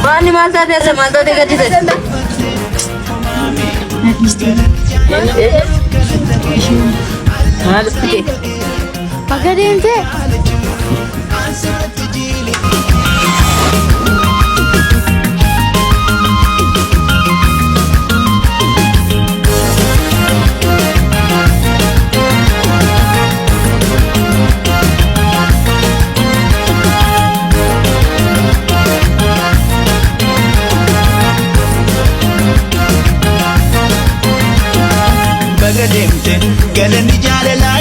Mani malta desa malta de gadi desa. Hal pike. Pagade ente. Bagademte, galani jaalala